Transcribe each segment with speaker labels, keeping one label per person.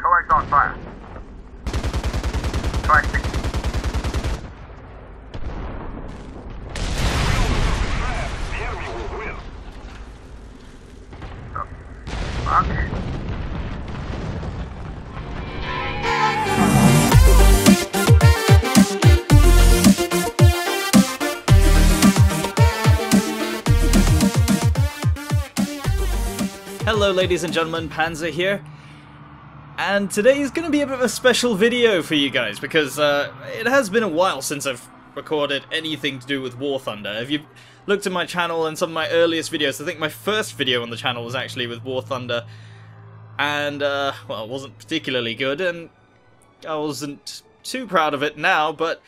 Speaker 1: Coax on fire. Coax B.
Speaker 2: The enemy will win.
Speaker 1: Okay.
Speaker 3: Hello ladies and gentlemen, Panzer here, and today is going to be a bit of a special video for you guys because it has been a while since I've recorded anything to do with War Thunder. If you've looked at my channel and some of my earliest videos, I think my first video on the channel was actually with War Thunder, and well, it wasn't particularly good, and I wasn't too proud of it now, but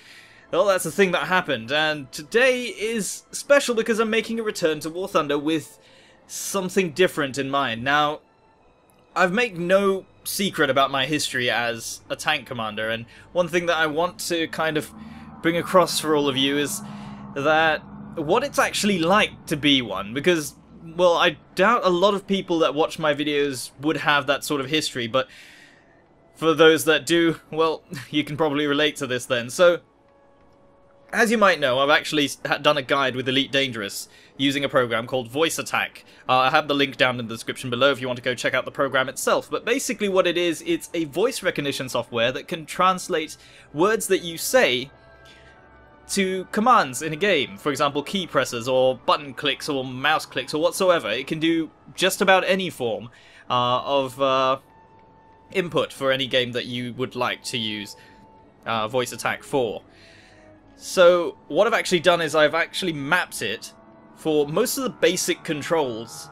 Speaker 3: well, that's the thing that happened, and today is special because I'm making a return to War Thunder with something different in mind. Now, I've made no secret about my history as a tank commander, and one thing that I want to kind of bring across for all of you is that what it's actually like to be one, because, well, I doubt a lot of people that watch my videos would have that sort of history, but for those that do, well, you can probably relate to this then. So, as you might know, I've actually done a guide with Elite Dangerous using a program called VoiceAttack. I have the link down in the description below if you want to go check out the program itself. But basically what it is, it's a voice recognition software that can translate words that you say to commands in a game. For example, key presses or button clicks or mouse clicks or whatsoever. It can do just about any form of input for any game that you would like to use VoiceAttack for. So what I've actually done is I've actually mapped it for most of the basic controls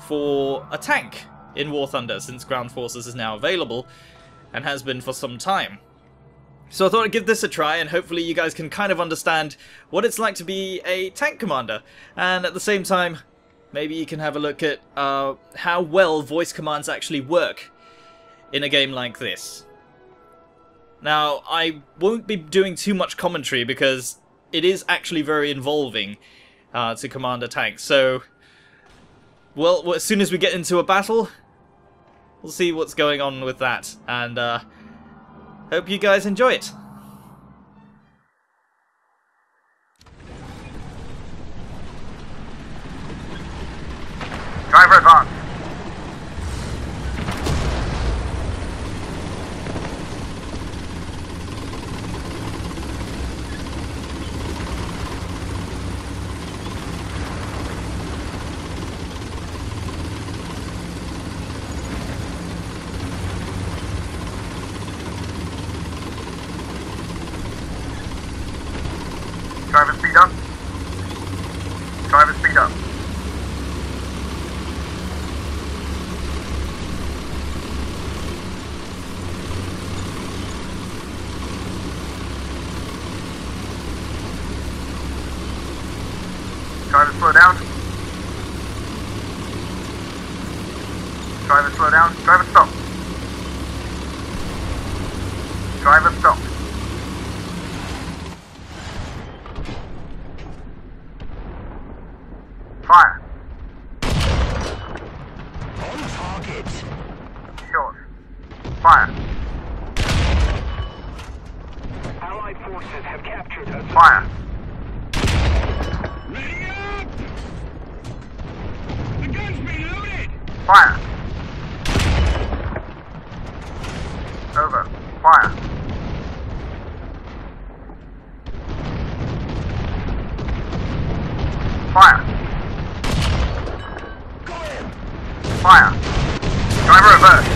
Speaker 3: for a tank in War Thunder, since Ground Forces is now available and has been for some time. So I thought I'd give this a try, and hopefully you guys can kind of understand what it's like to be a tank commander, and at the same time maybe you can have a look at how well voice commands actually work in a game like this. Now, I won't be doing too much commentary because it is actually very involving to command a tank. So, well, as soon as we get into a battle, we'll see what's going on with that. And hope you guys enjoy it.
Speaker 1: Driver advance. Driver speed up. Driver speed up. Driver slow down. Driver slow down. Driver stop. Driver stop. Fire.
Speaker 2: On target.
Speaker 1: Short. Fire.
Speaker 2: Allied forces have captured a
Speaker 1: Fire.
Speaker 2: Ready up! The gun's reloaded!
Speaker 1: Fire. Over. Fire. Fire. Fire. Driver reverse.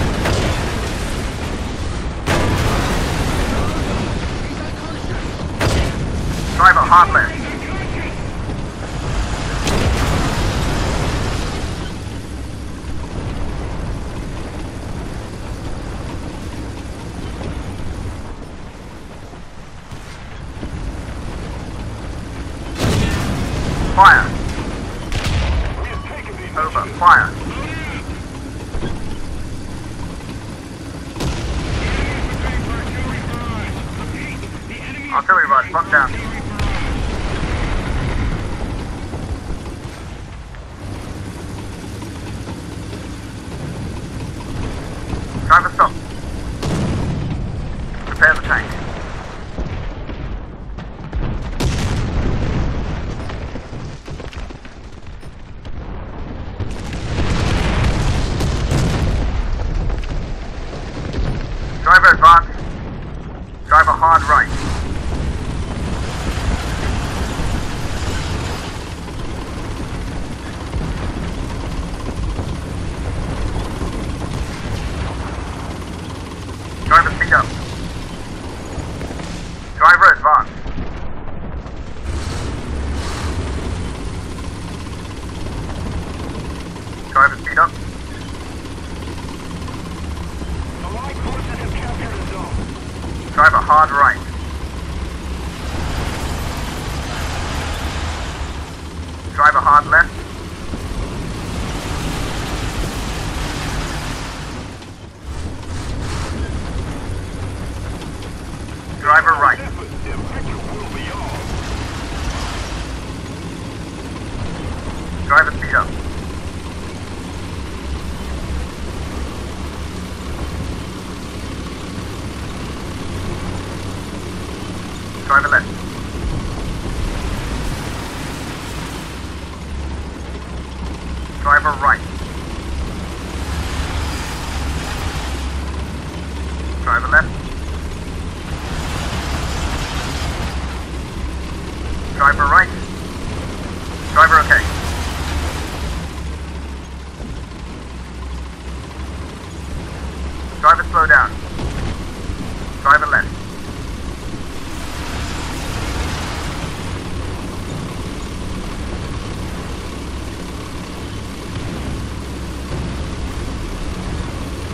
Speaker 1: Driver hard left. Fire. Over. Fire. Artillery rod, front down. Driver stop. Driver advance. Driver hard right. Driver speed up. Driver advance. Driver speed up.
Speaker 2: Allied forces have captured a zone.
Speaker 1: Driver hard right. Driver hard left. Driver right.
Speaker 2: The victor will be ours.
Speaker 1: Driver speed up. Driver left. Driver right. Driver left. Driver right. Driver okay. Driver slow down. Driver left.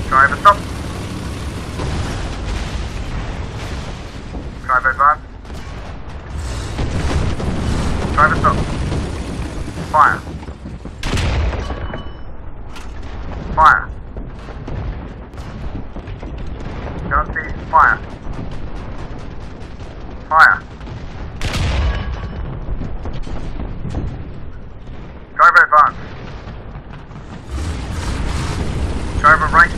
Speaker 1: Driver stop. Driver advance. Driver stop. Fire. Fire. Don't see. Fire. Fire. Driver advance. Driver right.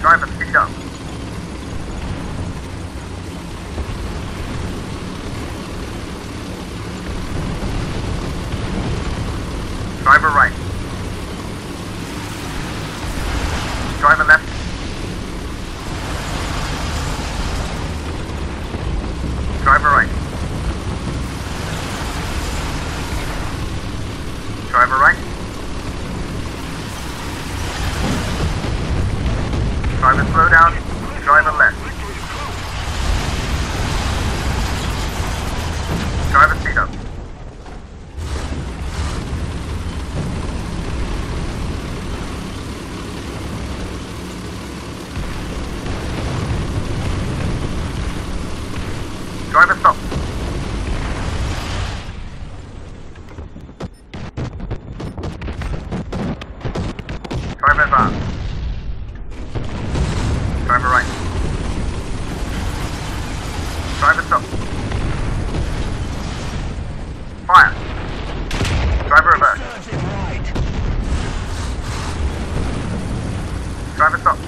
Speaker 1: Driver speed up. Driver right. Driver left. Driver right. Driver right. Driver slow down. Driver left. Driver speed up. Driver stop. Driver advance. Driver right. Driver stop. Fire. Driver reverse. Driver stop.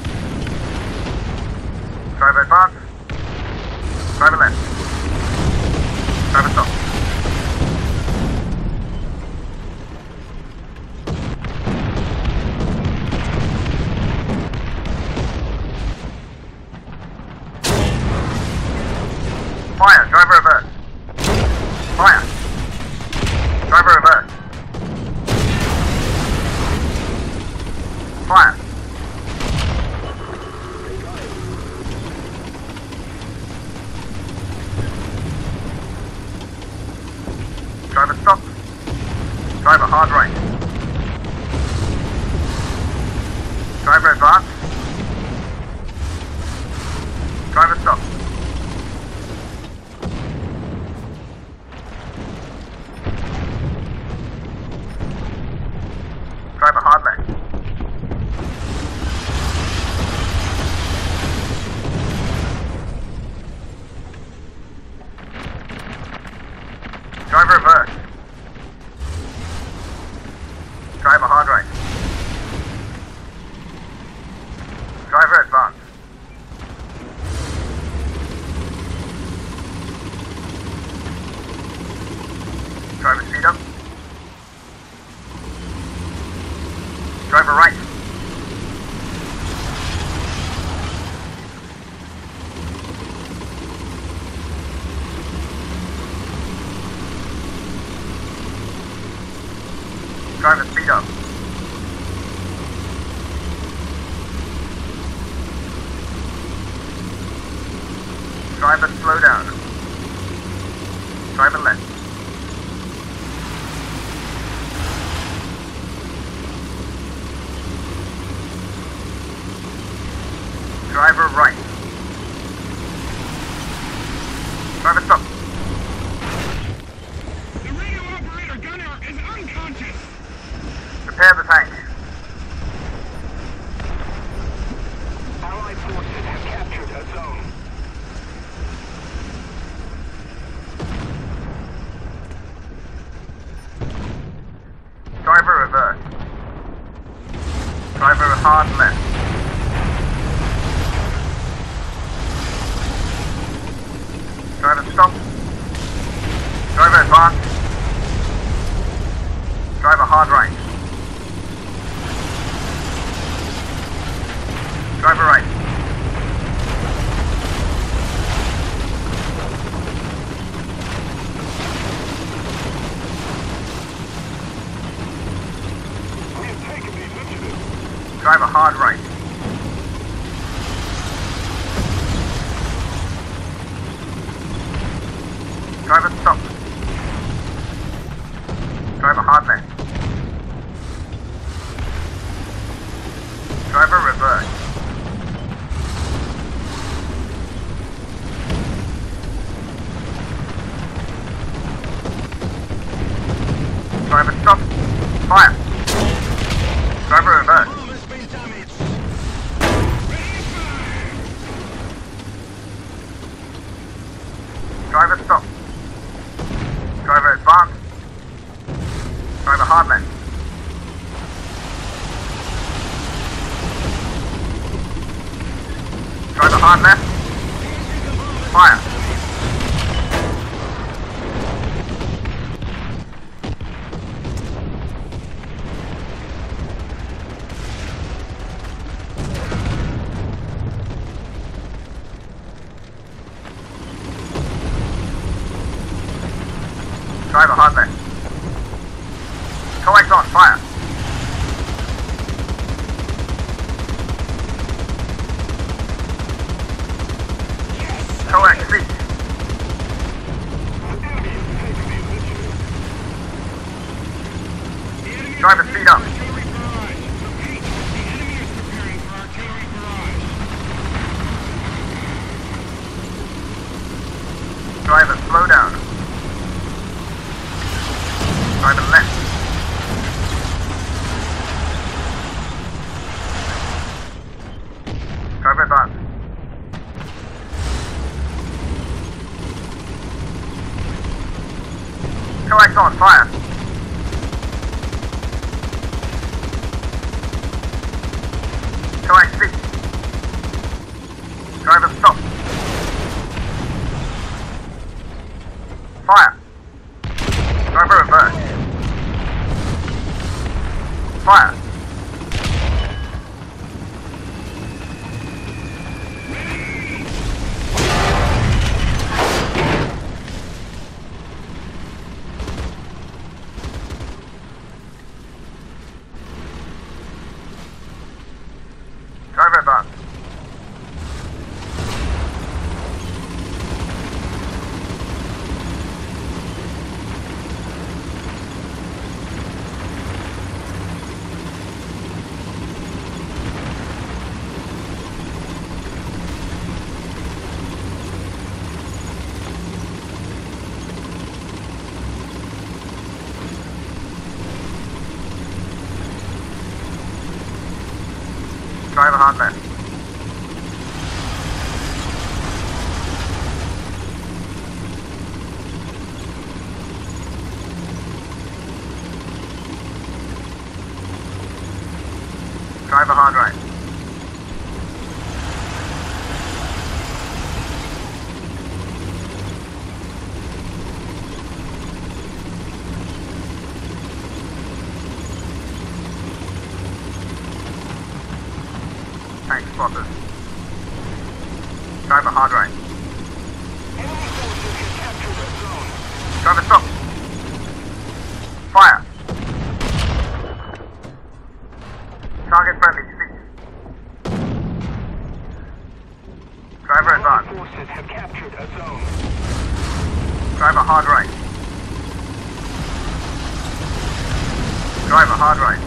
Speaker 1: Driver advance. Driver left. Driver stop. Fire. Driver reverse. Fire. Driver reverse. Fire. Driver stop. Driver hard right. Driver advance. Driver stop. Driver hard left. Driver reverse. Driver hard right. Driver advance. Driver speed up. Driver right. Driver, slow down. Driver left. Driver right. Driver stop.
Speaker 2: The radio operator gunner is unconscious.
Speaker 1: Repair the tank.
Speaker 2: Allied forces have captured a zone.
Speaker 1: Driver reverse. Driver hard left. Driver stop. Driver advance. Driver hard right. Driver right.
Speaker 2: We have taken the initiative.
Speaker 1: Driver hard right. Driver stop. Driver hard left. Driver reverse. Driver stop. Fire. Driver reverse.
Speaker 2: Bomb has been damaged. Ready to fire.
Speaker 1: Driver stop. Driver advance. Driver hard left. Driver hard left. Fire. Driver hard left. Coax on, fire. Coax, cease.
Speaker 2: The enemy has taken the initiative. The enemy is
Speaker 1: Driver, speed up.
Speaker 2: artillery barrage. Repeat, the enemy is preparing for artillery barrage.
Speaker 1: Driver, slow down. Driver left. Driver advance. Coax on, fire. Coax cease. Driver stop. Fire. Driver reverse. Fire. Driver advance. Driver hard left. Driver hard right. Tank spotted. Driver hard right.
Speaker 2: Enemy forces have captured a zone.
Speaker 1: Driver stop. Fire. Target friendly, cease. Driver
Speaker 2: Allied
Speaker 1: advance.
Speaker 2: forces have captured a zone.
Speaker 1: Driver hard right. Driver hard right.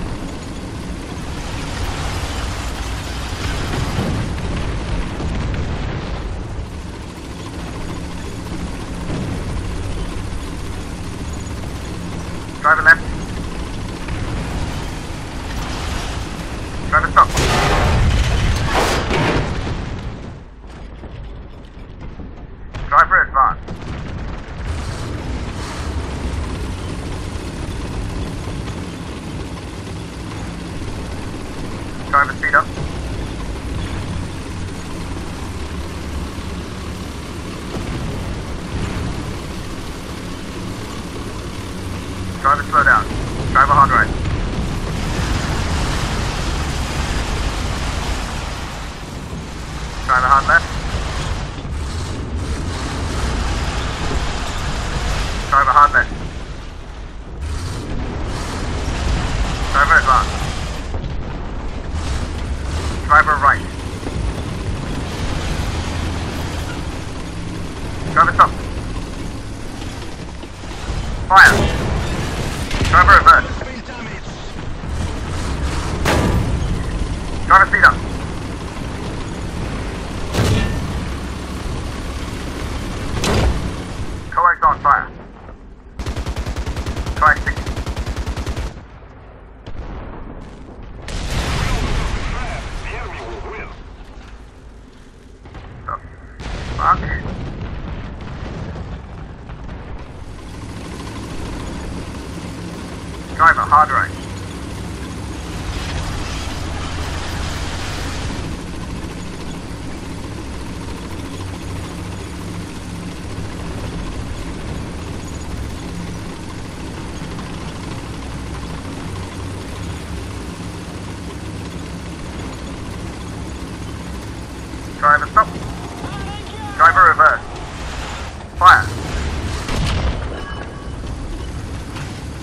Speaker 1: Driver left. Driver stop. Driver advance. Driver speed up. Driver slow down. Driver hard right. Driver hard left. Driver hard left. Driver advance. Driver right. Driver stop. Fire. Driver reverse.
Speaker 2: Space damage.
Speaker 1: Driver speed up. Coax on fire. Coax 60.
Speaker 2: The enemy will win.
Speaker 1: The fuck? Driver hard right. Driver stop. Driver reverse. Fire.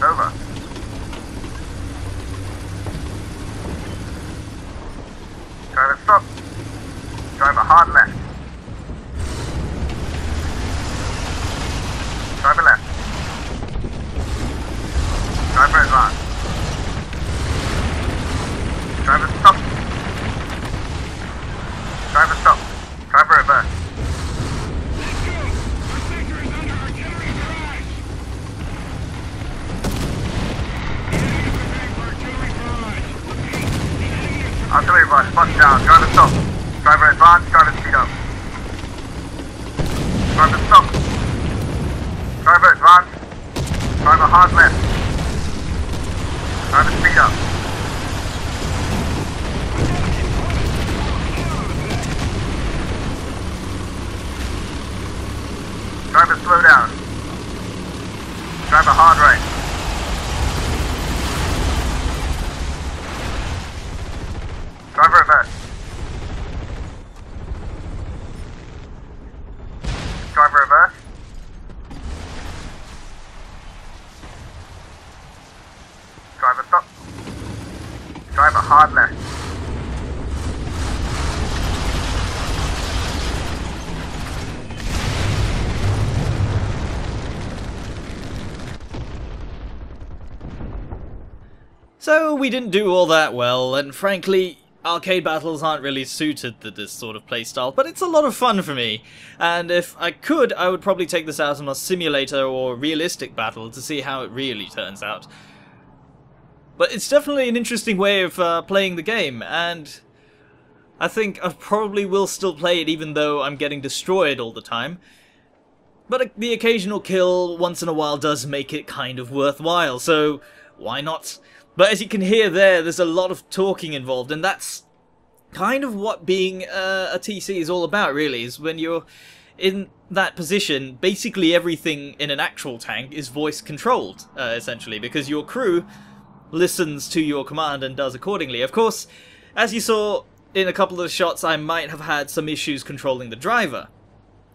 Speaker 1: Over. Driver stop. Driver hard left. Driver left. Driver advance. Driver stop. Driver stop. Driver reverse.
Speaker 2: Let's go. Our sector is under artillery barrage. The enemy is preparing for artillery barrage. Repeat, the enemy is preparing.
Speaker 1: Artillery barrage, front down. Driver stop. Driver advance. Driver speed up. Driver stop. Driver advance. Driver hard left. Driver speed up. Driver slow down. Driver hard right. Driver reverse. Driver reverse. Driver stop. Driver hard left.
Speaker 3: So we didn't do all that well, and frankly, arcade battles aren't really suited to this sort of playstyle, but it's a lot of fun for me. And if I could, I would probably take this out on a simulator or realistic battle to see how it really turns out. But it's definitely an interesting way of playing the game, and I think I probably will still play it even though I'm getting destroyed all the time. But the occasional kill once in a while does make it kind of worthwhile, so why not? But as you can hear there's a lot of talking involved, and that's kind of what being a TC is all about, really, is when you're in that position, basically everything in an actual tank is voice controlled, essentially, because your crew listens to your command and does accordingly. Of course, as you saw in a couple of the shots, I might have had some issues controlling the driver.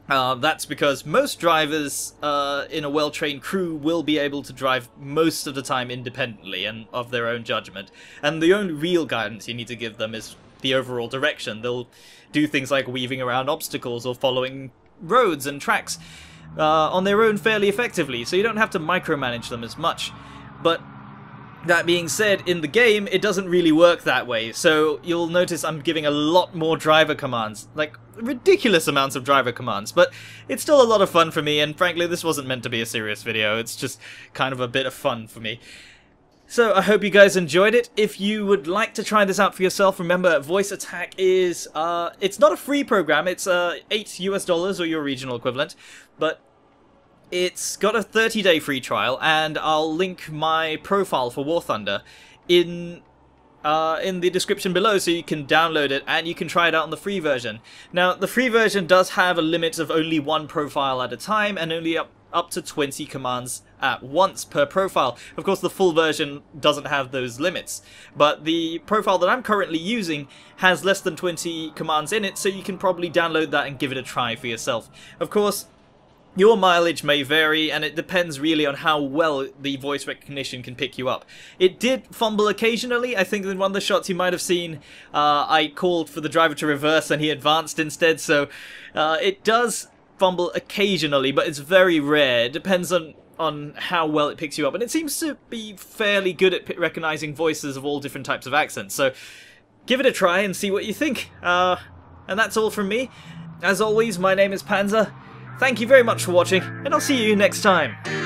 Speaker 3: That's because most drivers in a well-trained crew will be able to drive most of the time independently and of their own judgment. And the only real guidance you need to give them is the overall direction. They'll do things like weaving around obstacles or following roads and tracks on their own fairly effectively, so you don't have to micromanage them as much. But that being said, in the game, it doesn't really work that way, so you'll notice I'm giving a lot more driver commands, like ridiculous amounts of driver commands, but it's still a lot of fun for me, and frankly, this wasn't meant to be a serious video, it's just kind of a bit of fun for me. So I hope you guys enjoyed it. If you would like to try this out for yourself, remember VoiceAttack is, it's not a free program, it's $8 US or your regional equivalent, but it's got a 30-day free trial, and I'll link my profile for War Thunder in the description below so you can download it and you can try it out on the free version. Now, the free version does have a limit of only one profile at a time and only up to 20 commands at once per profile. Of course, the full version doesn't have those limits, but the profile that I'm currently using has less than 20 commands in it, so you can probably download that and give it a try for yourself. Of course, your mileage may vary, and it depends really on how well the voice recognition can pick you up. It did fumble occasionally. I think in one of the shots you might have seen, I called for the driver to reverse and he advanced instead, so it does fumble occasionally, but it's very rare. It depends on how well it picks you up, and it seems to be fairly good at recognizing voices of all different types of accents, so give it a try and see what you think. And that's all from me. As always, my name is Panzer. Thank you very much for watching, and I'll see you next time.